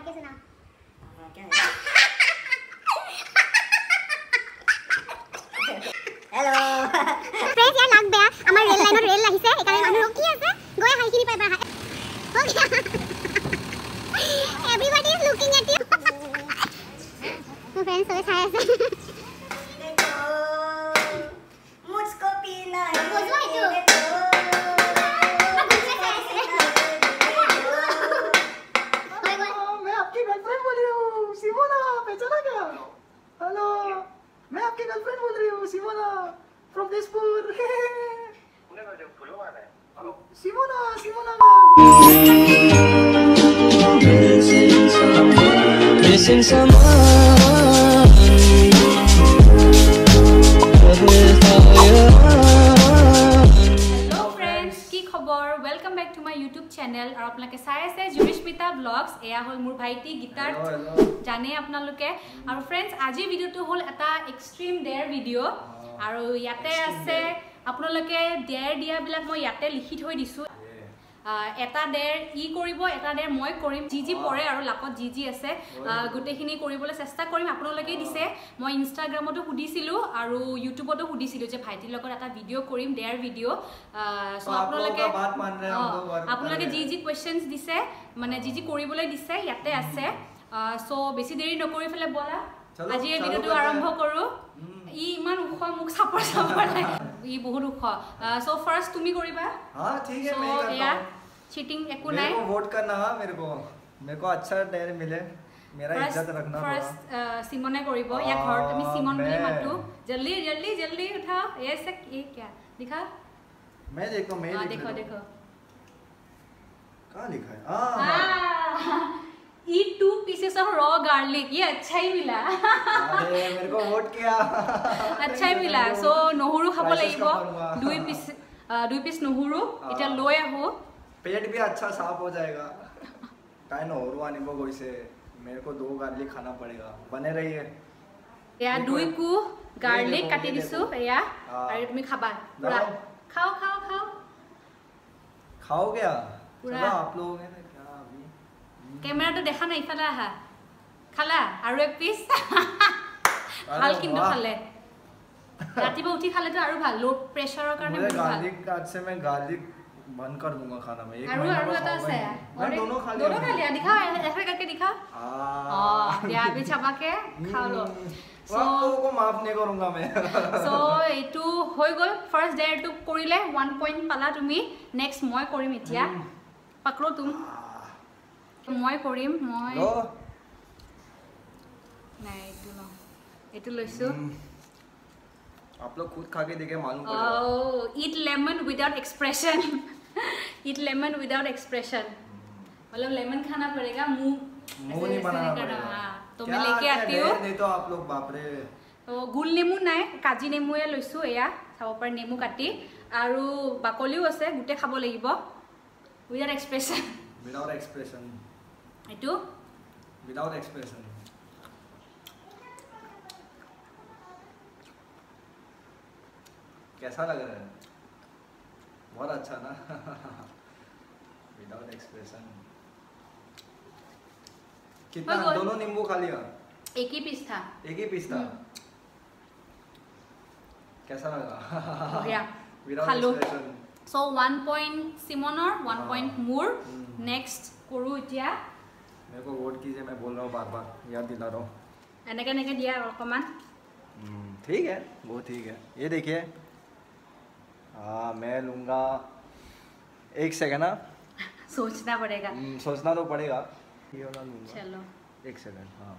के सुना क्या है हेलो फ्रेंड्स यार लाग बेया আমাৰ ৰেল লাইনৰ ৰেল আহিছে একাৰে মানুহ ৰখি আছে গৈ হাইখিনি পাই পাই हो गया everybody is looking at you friends तो छाया से मुझको पीना है बोझो है जो मैं आपकी गर्लफ्रेंड बोल रही हूँ सिमोना पहचाना क्या हेलो मैं आपकी गर्लफ्रेंड बोल रही हूँ सिमोना फ्रॉम दिसपुर उन्हें तो फुलो मारा है Simona Simona missing someone Hello friends কি খবৰ welcome back to my YouTube channel আৰু আপোনালোকে চাই আছে জুৰিস্মিতা ব্লগছ এয়া হল মোৰ ভাইটি গিটাৰ জানে আপোনালোকে আৰু ফ্ৰেন্ডছ আজি ভিডিওটো হল এটা এক্সট্ৰিম ডেয়াৰ ভিডিও আৰু ইয়াতে আছে আপোনালোকে ডেয়াৰ দিয়া বিলাক মই ইয়াতে লিখি থৈ দিছো এটা ডেয়াৰ ই কৰিব এটা ডেয়াৰ মই কৰিম জি জি পৰে আৰু লাকত জি জি আছে গুটেখিনি কৰিবলৈ চেষ্টা কৰিম আপোনালোকে দিছে মই ইনষ্টাগ্ৰামতো সুধিছিলো আৰু ইউটিউবতো সুধিছিলো যে ভাইটিৰ লগত এটা ভিডিও কৰিম ডেয়াৰ ভিডিও সো আপোনালোকে জি জি কোৱেশ্চনছ দিছে মানে জি জি কৰিবলৈ দিছে ইয়াতে আছে সো বেছি দেৰি নকৰি ফেলে বলা আজি এই ভিডিওটো আৰম্ভ কৰো ই ইমান উখ মুখ চাপৰ চাপৰ ই বহুত উখ সো ফাৰ্স্ট তুমি কৰিবা हां ठीक है मैं करता हूं चीटिंग एको নাই मेरे को वोट करना हां मेरे को अच्छा डेयर मिले मेरा इज्जत रखना फर्स्ट सिमोने करिब या घर তুমি सिमोन বুলি মাতু जल्दी जल्दी जल्दी उठा ऐसे ये क्या लिखा मैं देखो मैं देखो देखो कहां लिखा है हां eat 2 pieces of raw garlic ये अच्छा ही मिला अरे मेरे को वोट किया अच्छा ही मिला सो নহৰু খাব লাগিব 2 piece নহৰু এটা লৈ আহো पेट भी अच्छा साफ हो जाएगा काय নহৰু আনিব গৈছে मेरे को 2 गार्लिक खाना पड़ेगा बने रहिए या 2 को गार्लिक काटी दिसु या আৰু তুমি খাবা পুরা खाओ खाओ खाओ खाओ क्या चलो आप लोग हैं ना क्या अभी कैमरा तो देखा नहीं इफाला आहा खाला আৰু এক পিস ভাল কিন্তু খালে ৰাতিবা উঠি খালে তো আৰু ভাল লো প্ৰেছাৰৰ কাৰণে বহুত ভাল गार्लिक आज से मैं गार्लिक बंद कर दूंगा खाना में एक महीना और आता है मैं दोनों खा लिया दिखा ऐसे करके दिखा हां या भी छपा के खा लो सो आप लोगों को माफ नहीं करूंगा मैं सो एटू होय गल फर्स्ट डे टू करिले 1 पॉइंट पाला তুমি नेक्स्ट মই কৰিম এতিয়া पकड़ो तुम মই কৰিম মই নাই এটু লইছো आप लोग खुद खा के देखे मालूम पड़ेगा eat lemon without expression eat lemon without expression मतलब लेमन खाना पड़ेगा मुंह नहीं बनाना पड़ेगा तो मैं लेके आती हूं नहीं तो आप लोग बाप रे तो गुल नेमु নাই কাজি নেমুয়ে লৈছো এয়া চাব পাৰ নেমু কাটি আৰু বাকলিও আছে গুটে খাব লাগিব without expression এটু without expression कैसा लग रहा है बहुत अच्छा ना विदाउट एक्सप्रेशन कितना दोनों नींबू खा लिया एक ही पीस था कैसा लगा बढ़िया विदाउट एक्सप्रेशन सो 1 पॉइंट सिमोनर 1 पॉइंट मोर नेक्स्ट करू इतिया मेरे को वोट कीजिए मैं बोल रहा हूं बार-बार याद दिला रहा हूं एनेके दिया रकमान ठीक है वो ठीक है ये देखिए हाँ मैं लूँगा 1 सेकंड ना सोचना पड़ेगा सोचना तो पड़ेगा ये वाला लूँगा चलो 1 सेकंड हाँ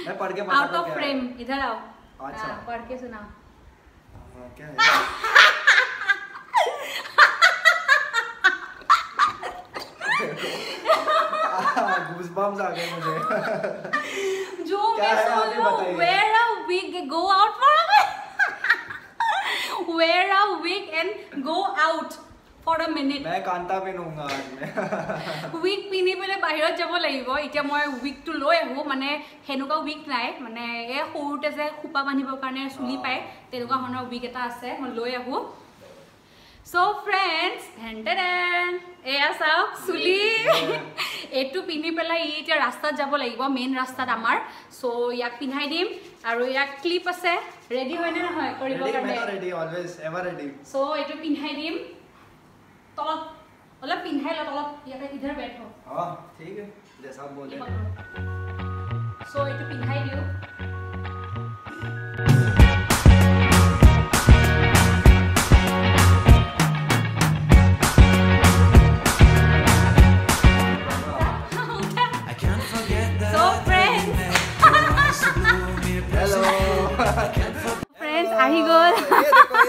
मैं पढ़ के आउट ऑफ फ्रेम इधर आओ अच्छा पढ़ के सुनाओ क्या है गूज़बम्स आ गए मुझे जो क्या है आप ही बताइए wear a wig go out for a wear a wig and go out for a minute मैं कांता पिनूंगा आज मैं wig पिनी पेले बाहिरत যাব লাগিব এতিয়া মই wig টু লৈ আহো মানে হেনুকা wig নাই মানে এ সৰুতে যে খুপা বান্ধিবৰ কাৰণে চুলি পায় তেনেকুৱা হনৰ wig এটা আছে মই লৈ আহো So friends, এয়া চাওক চুলি এইটো পিন্ধি পেলাই এতিয়া ৰাস্তাত যাব লাগিব মেইন ৰাস্তাত আমাৰ সো ইয়াক পিন্ধাই দিম আৰু ইয়াক ক্লিপ আছে ৰেডি হয় না নহয় কৰিব কাৰণে ready always ever ready so এইটো পিন্ধাই দিম তলত অলপ পিন্ধাই ল তলত ইয়াতে ইধৰ बैठ हो हां ठीक है जैसा आप बोले सो এইটো পিন্ধাই দিও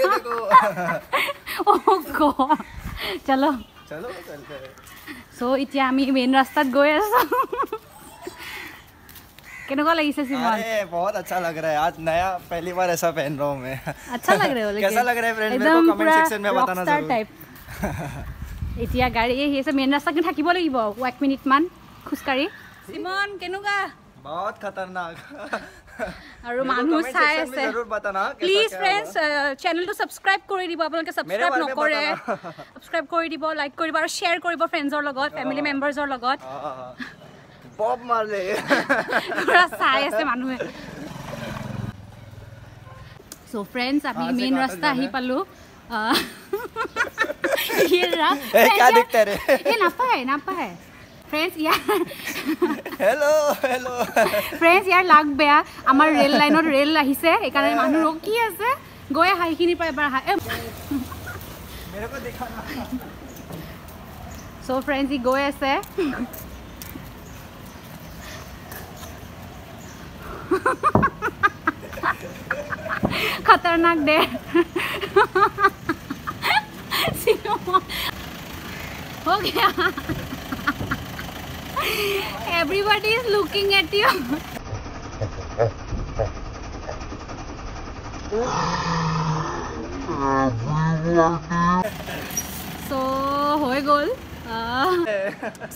ये देखो ओह गॉड चलो चलो चलते हैं सो इतना आमी मेन रास्ता गए आছো केनका লাগিছে सिमन अरे बहुत अच्छा लग रहा है आज नया पहली बार ऐसा पहन रहा हूं मैं अच्छा लग रहा है कैसा लग रहा है फ्रेंड मेरे को कमेंट सेक्शन में बताना जरूर टाइप इतना गाड़ी ये मेन रास्ता के থাকিব লাগিব 1 मिनिट मान खुसकारी सिमन केनका बहुत खतरनाक আৰু মানুহ চাই আছে जरूर बताना प्लीज फ्रेंड्स चैनल तो सब्सक्राइब কৰি দিব আপোনালোকে সবস্ক্ৰাইব নকৰে সবস্ক্ৰাইব কৰি দিব লাইক কৰিব আৰু শেয়াৰ কৰিব ফ্ৰেন্ডছৰ লগত ফ্যামিলি মেম্বাৰছৰ লগত পপ মাৰ দে পুৰা চাই আছে মানুহে সো फ्रेंड्स আমি মেইন ৰাস্তা আহি পালো ये क्या दिखता रे ये ना पाए फ्रेंड्स यार हेलो हेलो फ्रेंड्स यार लाग बेया आमार रेल लाइनर रेल आहिसे ए कारण मानु रखी আছে गए हाइखिनि पर एबार मेरे को दिखाना सो फ्रेंड्स ई गए আছে खतरनाक दे हो गया everybody is looking at you so hoy gol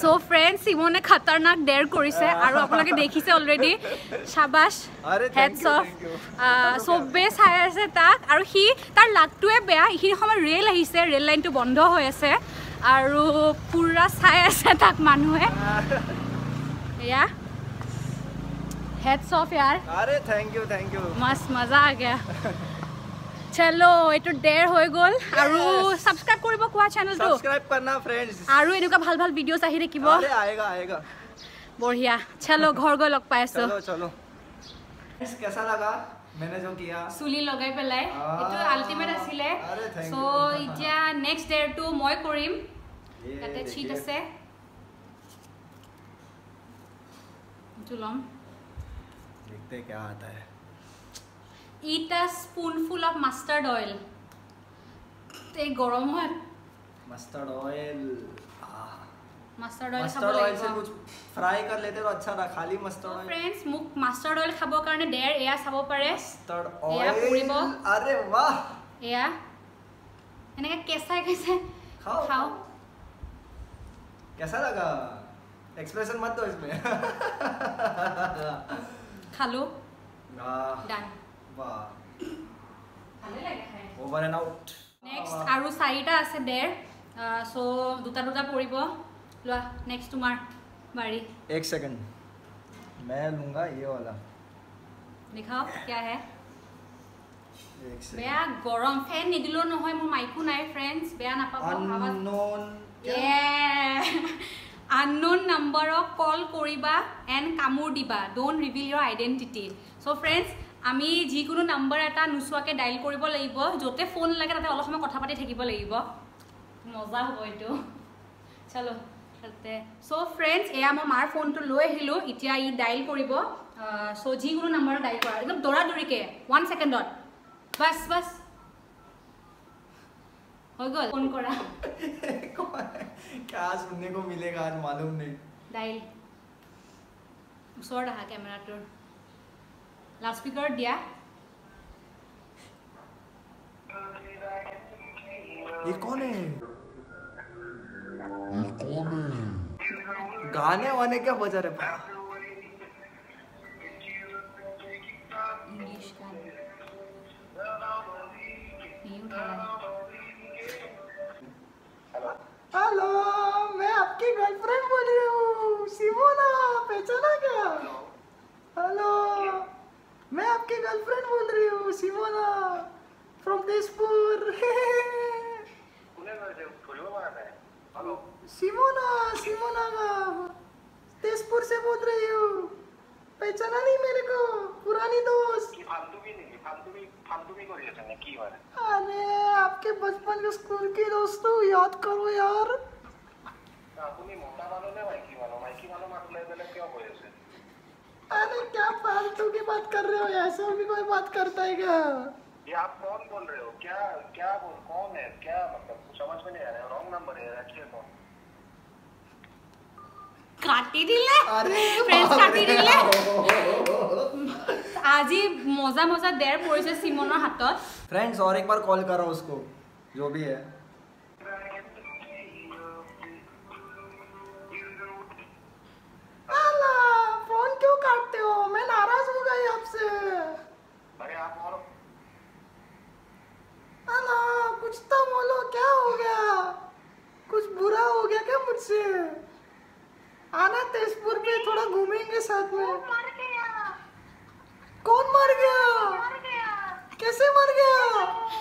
so friends simone खतरनाक डेयर কৰিছে আৰু আপোনালোকে দেখিছে অলৰেডি শাবাশ হেডস অফ সবে চাই আছে তাক আৰু হি তাৰ লাগটোৱে বেয়া ইখিনি সময় ৰেল আহিছে ৰেল লাইনটো বন্ধ হৈ আছে আৰু পুৰা চাই আছে তাক মানুহে या हेड्स ऑफ यार अरे थैंक यू मस्त मजा आ गया चलो एटो डेर होय गोल आरो सब्सक्राइब करिबो कोआ चैनल तो सब्सक्राइब करना फ्रेंड्स आरो एनुका ভাল ভাল वीडियोस आहि रेकिबो अरे आएगा बढ़िया चलो घर गय लग पाइसो चलो कैसा लगा मैंने जो किया सुली लगाई पेलाय एटो अल्टीमेट आसिले सो इटा नेक्स्ट डेर टू মই কৰিম তাতে ছিট আছে देखते क्या आता है eat a spoonful of mustard oil ते गरम है मस्टर्ड ऑयल मस्टर्ड से कुछ फ्राई कर लेते तो अच्छा था खाली मस्टर्ड ऑयल फ्रेंड्स मुक मस्टर्ड ऑयल खाबो कारणे डेर एया साबो पारे मस्टर्ड एया पुरिबो अरे वाह एया एने कैसा खाओ कैसा लगा एक्सप्रेशन मत दो इसमें खालो डन वाह खाले लगे है ओवर एंड आउट नेक्स्ट आरो साइटा আছে देर सो दुटा পৰিব ला नेक्स्ट तुम्हार बारी 1 सेकंड मैं लूंगा ये वाला दिखाओ क्या है बेया गरम फैन निदिलो নহয় মোৰ মাইকো নাই फ्रेंड्स बेया ना पाबो unknown unknown number of call koriba and kamur diba don't reveal your identity so friends ami jikunu number eta nusuake dial koribo lagibo jote phone lage tate olop সময় কথা পাতি থাকিব লাগিব মজা হ'ব এটো চলো চলতে so friends এয়া মই মাৰ ফোন টো লৈ আহিলো ইতিয়া ই ডাইল কৰিব so jikunu number ডাইল কৰা একদম দৰা দৰিকে 1 সেকেন্ডত बस हो गया फोन करा क्या सुनने को मिलेगा आज मालूम नहीं डायल उसर रहा कैमरा तो लाउड स्पीकर दिया ये कौन है गाने वाने क्या बजा रहे इंग्लिश गाने नहीं उठा रहा आपकी गर्लफ्रेंड बोल रही हूँ, सिमोना, पहचाना क्या? हेलो, मैं आपकी गर्लफ्रेंड बोल रही हूँ, Simona, from Tezpur. Simona, Simona Tezpur से बोल रही हूँ, पहचाना नहीं मेरे को? पुरानी दोस्त। अरे आपके बचपन के स्कूल की दोस्तों, याद करो यार। अरे क्या फालतू की बात कर रहे हो? ऐसा भी कोई बात करता है क्या? ये आप कौन बोल रहे हो? क्या क्या कौन है? क्या मतलब समझ में नहीं आ रहा है। रॉन्ग नंबर है एक्चुअली। कौन কাটি দিলে ফ্ৰেন্ডছ কাটি দিলে আজি মজা মজা দেৰ পৰিছে সিমনৰ হাতত। फ्रेंड्स और एक बार कॉल करो उसको, जो भी है। अला, फोन क्यों काटते हो? मैं नाराज हो गई आपसे। अरे आप और अला, कुछ तो बोलो, क्या हो गया? कुछ बुरा हो गया क्या मुझसे? आना तेजपुर पे, थोड़ा घूमेंगे साथ में। कौन मर गया? कैसे मर गया?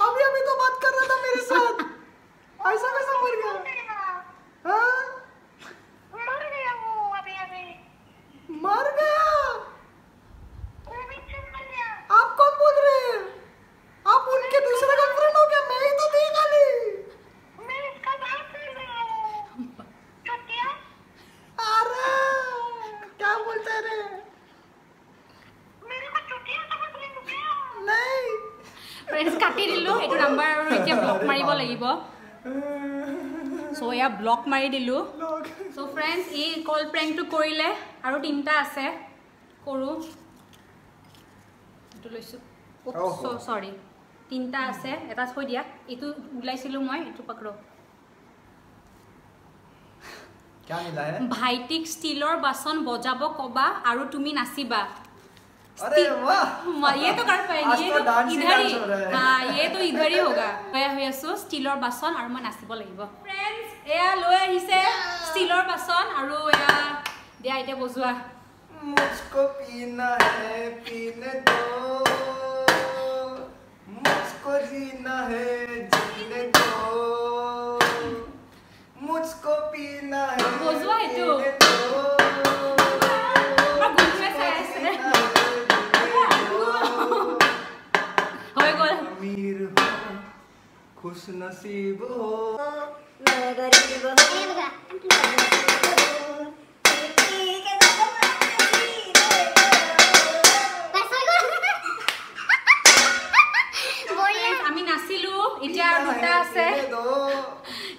अभी अभी तो बात कर रहा था मेरे साथ, ऐसा कैसे मर गया? हाँ? मर गया? आप कौन बोल रहे हैं? आप उनके दूसरे गर्लफ्रेंड हो क्या? मैं ही तो थी खाली। अरे क्या बोलते रे? नहीं ফ্ৰেন্ডছ কাটি দিলো এইটো নাম্বাৰ আৰু এতিয়া ব্লক মাৰিব লাগিব। সো এয়া ব্লক মাৰি দিলো। সো ফ্ৰেন্ডছ এই কল প্ৰেংকটো কৰিলে আৰু তিনিটা আছে, কৰো এইটো লৈছো। সৰি তিনিটা আছে, এটা থৈ দিয়া। এইটো ওলাইছিলো মই, এইটো পকৰো। क्या मिला है? ভাইটিক ষ্টিলৰ বাচন বজাব কবা আৰু তুমি নাচিবা। अरे वाह, ये तो कर पाएंगे, आज ये तो तो डांस ही इधर डांस ही, हो रहा है। हाँ ये तो इधर ही होगा। হৈ আছো ষ্টিলৰ বাচন আৰু মই নাচিব লাগিব। ফ্ৰেন্ডছ এয়া লৈ আহিছে ষ্টিলৰ বাচন আৰু এয়া দিয়া এতিয়া বজোৱা। मुझको पीना है, पीने दो, मुझको जीना है, जीने दो, मुझको पीना है, বজোৱা এইটো। पीने दो, আমাৰ গুণে চাই আছে। হৈ গ'ল। अमीर हो, खुश नसीब हो, मैं गरीब हूँ। আমি নাচিলো, এতিয়া দুটা আছে, पीने दो।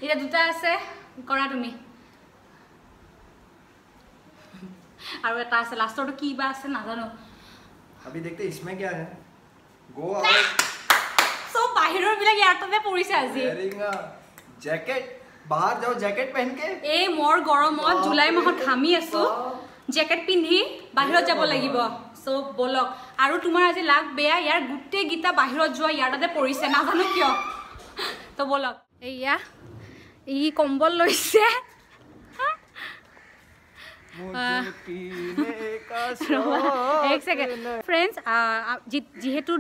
এতিয়া দুটা আছে, কৰা তুমি। আৰু এটা আছে লাষ্টৰটো কি বা আছে নাজানো। अभी देखते हैं इसमें क्या है। गो সব বাহিৰৰ বিলাক ইয়াৰ তাতে পৰিছে আজি। जैकेट, बाहर जाओ जैकेट पहन के। এই মোৰ গৰমত জুলাই মাহত ঘামি আছো, জেকেট পিন্ধি বাহিৰত যাব লাগিব। সব বলক আৰু তোমাৰ আজি লাগ বেয়া, ইয়াৰ গুটে গীতা বাহিৰত যোৱা ইয়াৰ তাতে পৰিছে, নাজানো কিয়। তো বলক এইয়া ই কম্বল লৈছে। এক সেকেন্ড ফ্ৰেন্ডছ, যিহেতু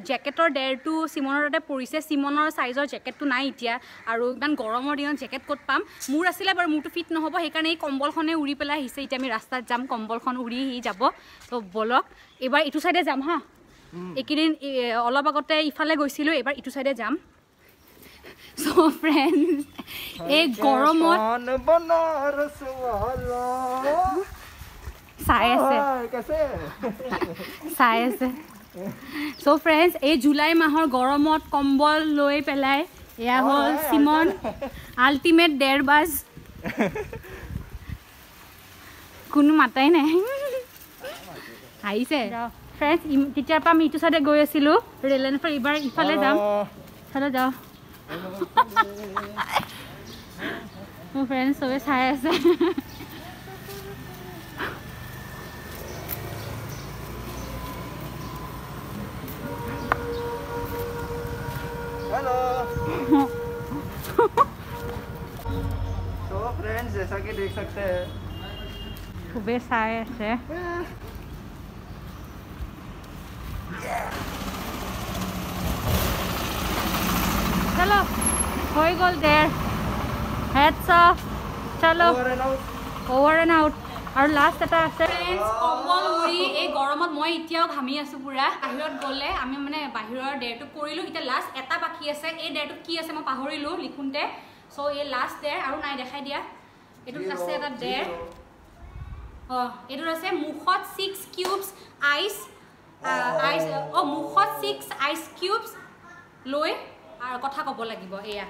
জেকেটৰ ডেৰটো চিমনৰ তাতে পৰিছে। চিমনৰ চাইজৰ জেকেটটো নাই এতিয়া, আৰু ইমান গৰমৰ দিনত জেকেট ক'ত পাম। মোৰ আছিলে বাৰু, মোৰটো ফিট নহ'ব, সেইকাৰণে এই কম্বলখনে উৰি পেলাই আহিছে। এতিয়া আমি ৰাস্তাত যাম, কম্বলখন উৰি যাব। তো বলক এইবাৰ ইটো চাইডে যাম হা। এইকেইদিন অলপ আগতে ইফালে গৈছিলোঁ, এইবাৰ ইটো চাইডে যাম। সো ফ্ৰেন্ডছ এই গৰমত চাই আছে চাই আছে। সো ফ্ৰেন্ডছ এই জুলাই মাহৰ গৰমত কম্বল লৈ পেলাই এয়া হ'ল চিমন আল্টিমেট ডেৰবাজ। কোনো মাতাই নাই, আহিছে ফ্ৰেন্ডছ। তেতিয়াৰ পৰা আমি ইটো চাইডে গৈ আছিলোঁ ৰেল লাইনৰ পৰা, এইবাৰ ইফালে যাম। চালে যাওঁ। মোৰ ফ্ৰেন্ডছ চবে চাই আছে। तो फ्रेंड्स जैसा कि देख सकते हैं খুবে চাই আছে চলো হৈ গল দেৰ হেডছ অফ চলো ওভাৰ এণ্ড আউট আৰু লাষ্ট এটা আছে ফ্ৰেণ্ডছ কম্বল উৰি এই গৰমত মই এতিয়াও ঘামি আছো পুৰা বাহিৰত গ'লে আমি মানে বাহিৰৰ ডেৰটো কৰিলোঁ এতিয়া লাষ্ট এটা বাকী আছে এই ডেৰটো কি আছে মই পাহৰিলোঁ লিখোঁতে চ' এই লাষ্ট ডেৰ আৰু নাই দেখাই দিয়া এইটোত আছে এটা ডেৰ এইটোত আছে মুখত 6 কিউবছ আইচ মুখত 6 আইচ কিউবছ লৈ আৰু কথা ক'ব লাগিব এয়া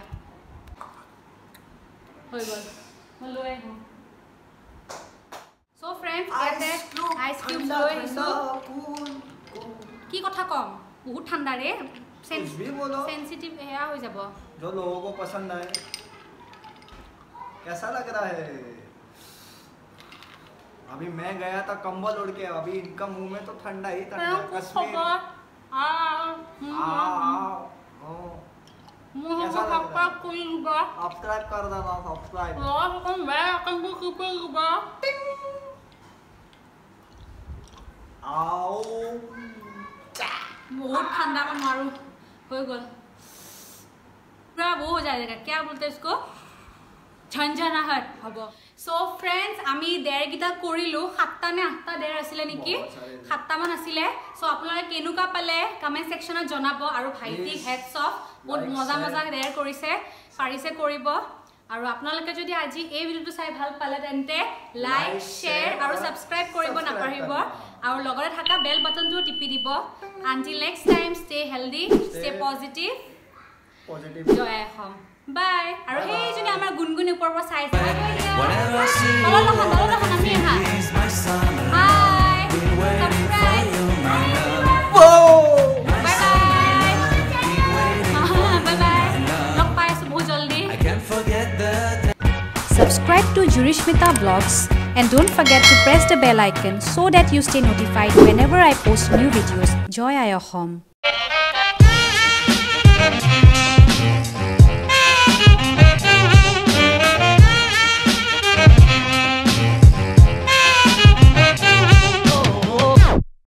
হৈ গ'ল মই লৈ আহিম So friends, ice cubes লৈ আহিছো কি কথা কম বহুত ঠাণ্ডা ৰে सेंसिटिव এয়া হৈ যাব जो लोगों को पसंद आए कैसा लग रहा है अभी मैं गया था कंबल ओढ़ के अभी इनका मुंह में तो ठंडा ही ठंडा कश्मीर सब्सक्राइब कर देना सब्सक्राइब बहुत ठंडा में मारू हो गल पूरा वो हो जाएगा क्या बोलते हैं इसको झंझनाहट हबो सो फ्रेंड्स आमी डेर गीता करिलो 7टा ने 8टा डेर आसिले नेकी 7टा मान आसिले सो आपनाले केनुका पाले कमेंट सेक्शনত जनाबो आरो भाइटी हेड्स अफ बहुत मजा मजा डेर करिसे पारिसे करिबो আৰু আপোনালোকে যদি আজি এই ভিডিওটো চাই ভাল পালে তেন্তে লাইক শেয়াৰ আৰু সাবস্ক্ৰাইব কৰিব নাপাহৰিব আৰু লগতে থকা বেল বাটনটো টিপি দিব until next time stay healthy stay positive জয় অসম বাই আৰু এই যদি আমাৰ গুনগুনি ওপৰৰ পৰা চাই আছে আমি হা হাই subscribe Subscribe to Jurishmita Vlogs and don't forget to press the bell icon so that you stay notified whenever I post new videos. Joy Ayahom.